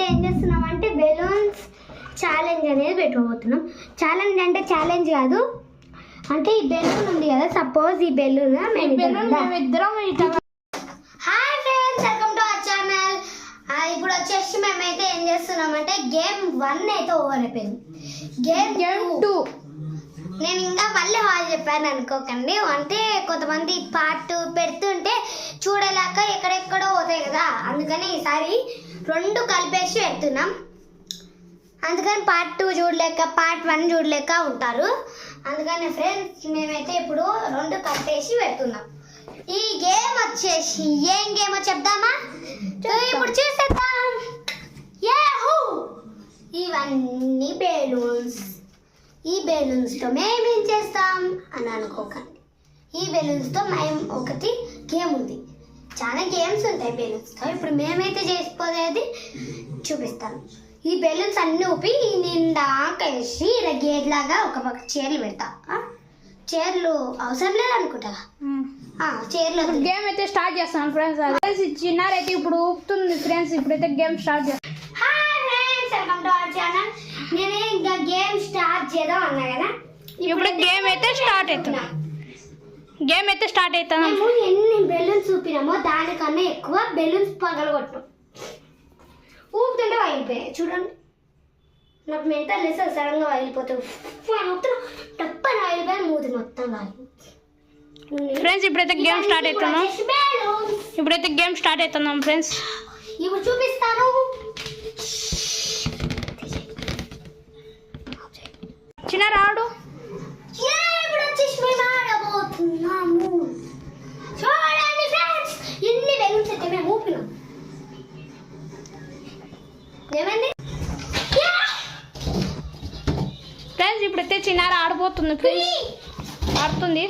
ఏం చేస్తున్నామంటే balloons challenge అనేది పెట్టుకోబోతున్నాం. ఛాలెంజ్ అంటే ఛాలెంజ్ కాదు, అంటే ఈ బెలూన్ ఉంది కదా, సపోజ్ ఈ balloon hi friends, welcome to our channel. ఇప్పుడు వచ్చేసి మేమైతే ఏం చేస్తున్నామంటే గేమ్ 1 అయితే ఓవర్ అయిపోయింది. గేమ్ 2 నేను ఇంకా మళ్ళీ హాల్ చెప్పాను అనుకోకండి, అంటే కొంతమంది పార్ట్ పెడుతుంటే చూడలేక ఎక్కడెక్కడో పోతాయి కదా, అందుకని ఈసారి 2 కలిపేసి పెడుతున్నాం. అందుకని పార్ట్ 2 చూడలేక పార్ట్ 1 చూడలేక ఉంటారు. అందుకని ఫ్రెండ్స్ మేమైతే ఇప్పుడు 2 కలిపేసి పెడుతున్నాం. ఈ గేమ్ వచ్చేసి ఏం గేమో చెప్దామా? ఇప్పుడు చూసేద్దాం. ఇవన్నీ బెలూన్స్. ఈ బెలూన్స్తో మేమేం చేస్తాం అని అనుకోకండి. ఈ బెలూన్స్తో మేము ఒకటి గేమ్ ఉంది. చాలా గేమ్స్ ఉంటాయి బెలూన్స్తో. ఇప్పుడు మేమైతే చేసిపోయేది చూపిస్తాను. ఈ బెలూన్స్ అన్నీ ఊపి నిండా వేసి ఇలా గేట్ లాగా ఒక పక్క చైర్లు పెడతా. చైర్లు అవసరం లేదనుకుంటా. చైర్లు గేమ్ అయితే స్టార్ట్ చేస్తాను ఫ్రెండ్స్. చిన్నారైతే ఇప్పుడు ఊపుతుంది ఫ్రెండ్స్. ఇప్పుడైతే గేమ్ స్టార్ట్ చేస్తాను. Hi friends, welcome to our channel. నేను ఇంకా గేమ్ స్టార్ట్ చేద్దాం అన్నా కదా. ఇప్పుడు గేమ్ అయితే స్టార్ట్ అవుతుంది. మేము ఎన్ని బెలూన్స్ ఊపినామో దానికన్నా ఎక్కువ బెలూన్స్ పగలగొట్టాం. ఊపుతుంటే వాయిలిపోయాయి. చూడండి, నాకు మెంటల్ లేసి సడన్గా వాయిలిపోతాయి. టప్పని వాయిలిపోయి మూతి మొత్తం వాయిలి. ఫ్రెండ్స్ ఇప్పుడైతే గేమ్ స్టార్ట్ అవుతున్నాం ఫ్రెండ్స్. ఇప్పుడు చూపిస్తాను. చిన్న రాడు ఇప్పుడు వచ్చేసి మేము ఆడబోతున్నాము. చూడండి ఫ్రెండ్స్, ఎన్ని బెలూన్స్ అయితే మేము ఊపినాం. ఏమైంది ఫ్రెండ్స్? ఇప్పుడైతే చిన్నార ఆడిపోతుంది ఫ్రెండ్స్. ఆడుతుంది.